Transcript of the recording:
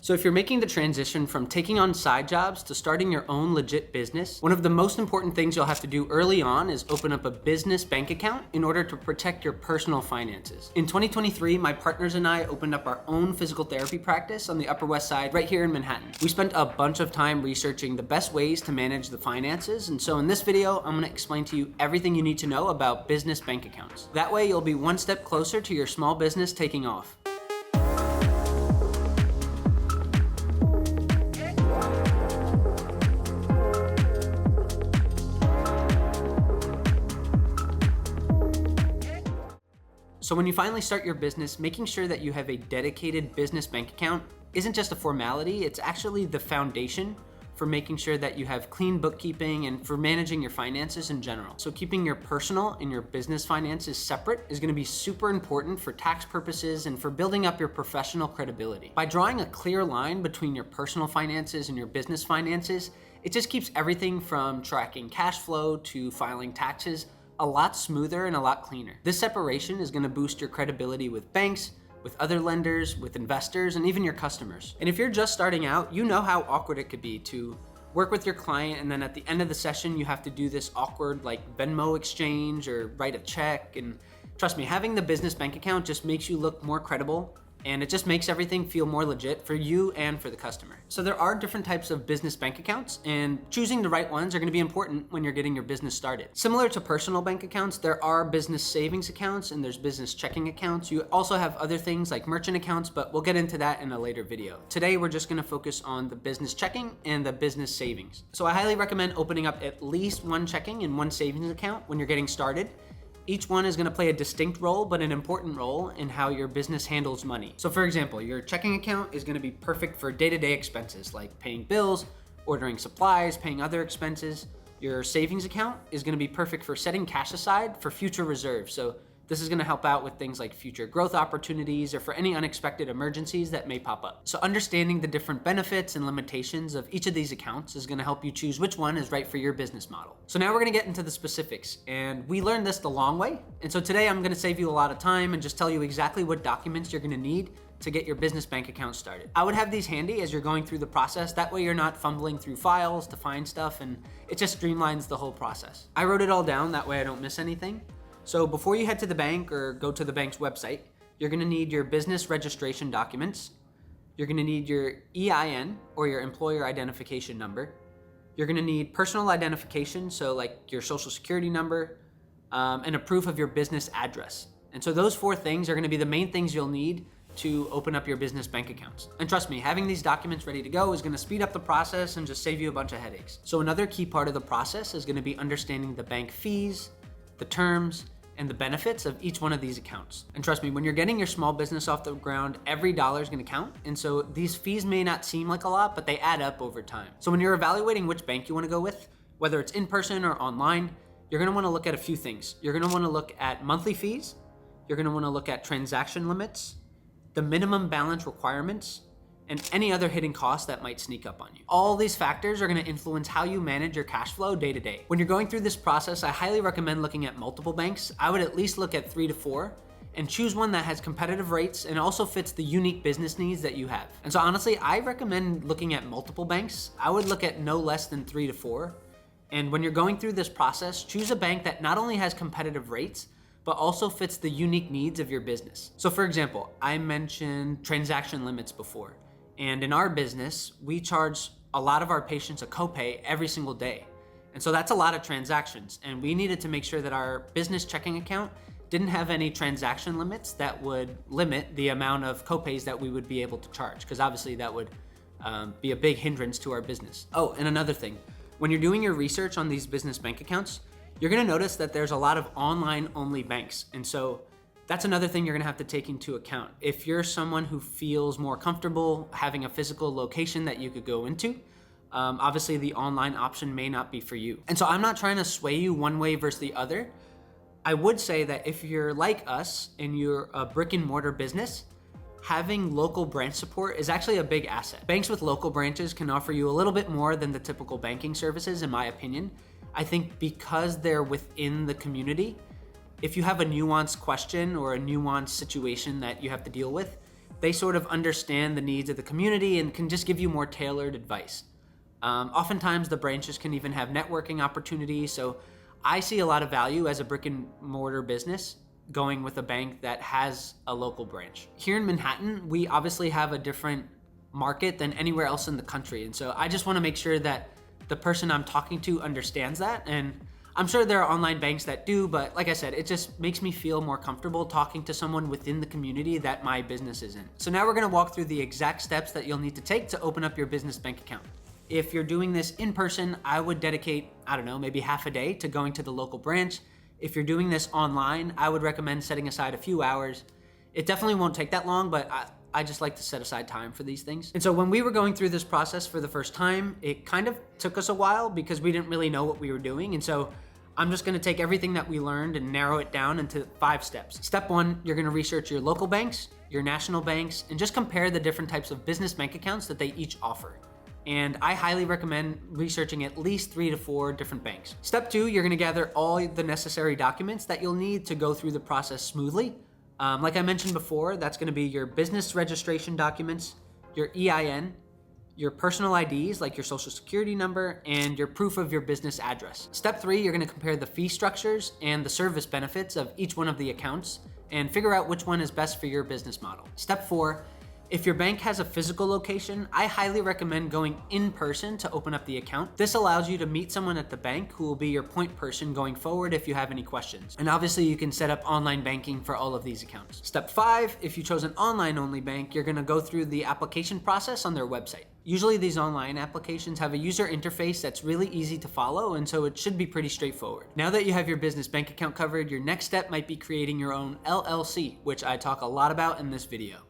So if you're making the transition from taking on side jobs to starting your own legit business, one of the most important things you'll have to do early on is open up a business bank account in order to protect your personal finances. In 2023, my partners and I opened up our own physical therapy practice on the Upper West Side right here in Manhattan. We spent a bunch of time researching the best ways to manage the finances, and so in this video, I'm gonna explain to you everything you need to know about business bank accounts. That way, you'll be one step closer to your small business taking off. So when you finally start your business, making sure that you have a dedicated business bank account isn't just a formality, it's actually the foundation for making sure that you have clean bookkeeping and for managing your finances in general. So keeping your personal and your business finances separate is gonna be super important for tax purposes and for building up your professional credibility. By drawing a clear line between your personal finances and your business finances, it just keeps everything from tracking cash flow to filing taxes a lot smoother and a lot cleaner. This separation is gonna boost your credibility with banks, with other lenders, with investors, and even your customers. And if you're just starting out, you know how awkward it could be to work with your client and then at the end of the session, you have to do this awkward like Venmo exchange or write a check. And trust me, having the business bank account just makes you look more credible, and it just makes everything feel more legit for you and for the customer. So there are different types of business bank accounts, and choosing the right ones are gonna be important when you're getting your business started. Similar to personal bank accounts, there are business savings accounts and there's business checking accounts. You also have other things like merchant accounts, but we'll get into that in a later video. Today, we're just gonna focus on the business checking and the business savings. So I highly recommend opening up at least one checking and one savings account when you're getting started. Each one is gonna play a distinct role, but an important role in how your business handles money. So for example, your checking account is gonna be perfect for day-to-day expenses like paying bills, ordering supplies, paying other expenses. Your savings account is gonna be perfect for setting cash aside for future reserves. So this is gonna help out with things like future growth opportunities or for any unexpected emergencies that may pop up. So understanding the different benefits and limitations of each of these accounts is gonna help you choose which one is right for your business model. So now we're gonna get into the specifics, and we learned this the long way. And so today I'm gonna save you a lot of time and just tell you exactly what documents you're gonna need to get your business bank account started. I would have these handy as you're going through the process. That way you're not fumbling through files to find stuff, and it just streamlines the whole process. I wrote it all down, that way I don't miss anything. So before you head to the bank or go to the bank's website, you're gonna need your business registration documents. You're gonna need your EIN or your employer identification number. You're gonna need personal identification, so like your social security number, and a proof of your business address. And so those four things are gonna be the main things you'll need to open up your business bank accounts. And trust me, having these documents ready to go is gonna speed up the process and just save you a bunch of headaches. So another key part of the process is gonna be understanding the bank fees, the terms, and the benefits of each one of these accounts. And trust me, when you're getting your small business off the ground, every dollar is gonna count. And so these fees may not seem like a lot, but they add up over time. So when you're evaluating which bank you wanna go with, whether it's in person or online, you're gonna wanna look at a few things. You're gonna wanna look at monthly fees, you're gonna wanna look at transaction limits, the minimum balance requirements, and any other hidden costs that might sneak up on you. All these factors are gonna influence how you manage your cash flow day to day. When you're going through this process, I highly recommend looking at multiple banks. I would at least look at 3 to 4 and choose one that has competitive rates and also fits the unique business needs that you have. And so honestly, I recommend looking at multiple banks. I would look at no less than 3 to 4. And when you're going through this process, choose a bank that not only has competitive rates, but also fits the unique needs of your business. So for example, I mentioned transaction limits before. And in our business, we charge a lot of our patients a copay every single day. And so that's a lot of transactions. And we needed to make sure that our business checking account didn't have any transaction limits that would limit the amount of copays that we would be able to charge, because obviously that would be a big hindrance to our business. Oh, and another thing, when you're doing your research on these business bank accounts, you're gonna notice that there's a lot of online only banks. And so that's another thing you're gonna have to take into account. If you're someone who feels more comfortable having a physical location that you could go into, obviously the online option may not be for you. And so I'm not trying to sway you one way versus the other. I would say that if you're like us and you're a brick and mortar business, having local branch support is actually a big asset. Banks with local branches can offer you a little bit more than the typical banking services, in my opinion. I think because they're within the community, if you have a nuanced question or a nuanced situation that you have to deal with, They sort of understand the needs of the community and can just give you more tailored advice. Oftentimes the branches can even have networking opportunities, so I see a lot of value as a brick and mortar business going with a bank that has a local branch. Here in Manhattan, we obviously have a different market than anywhere else in the country, and so I just want to make sure that the person I'm talking to understands that. And I'm sure there are online banks that do, but like I said, it just makes me feel more comfortable talking to someone within the community that my business is in. So now we're gonna walk through the exact steps that you'll need to take to open up your business bank account. If you're doing this in person, I would dedicate, I don't know, maybe half a day to going to the local branch. If you're doing this online, I would recommend setting aside a few hours. It definitely won't take that long, but I just like to set aside time for these things. And so when we were going through this process for the first time, it kind of took us a while because we didn't really know what we were doing. And so I'm just gonna take everything that we learned and narrow it down into 5 steps. Step 1, you're gonna research your local banks, your national banks, and just compare the different types of business bank accounts that they each offer. And I highly recommend researching at least 3 to 4 different banks. Step 2, you're gonna gather all the necessary documents that you'll need to go through the process smoothly. Like I mentioned before, that's gonna be your business registration documents, your EIN, your personal IDs like your social security number, and your proof of your business address. Step 3, you're gonna compare the fee structures and the service benefits of each one of the accounts and figure out which one is best for your business model. Step 4, if your bank has a physical location, I highly recommend going in person to open up the account. This allows you to meet someone at the bank who will be your point person going forward if you have any questions. And obviously you can set up online banking for all of these accounts. Step 5, if you chose an online only bank, you're gonna go through the application process on their website. Usually these online applications have a user interface that's really easy to follow, and so it should be pretty straightforward. Now that you have your business bank account covered, your next step might be creating your own LLC, which I talk a lot about in this video.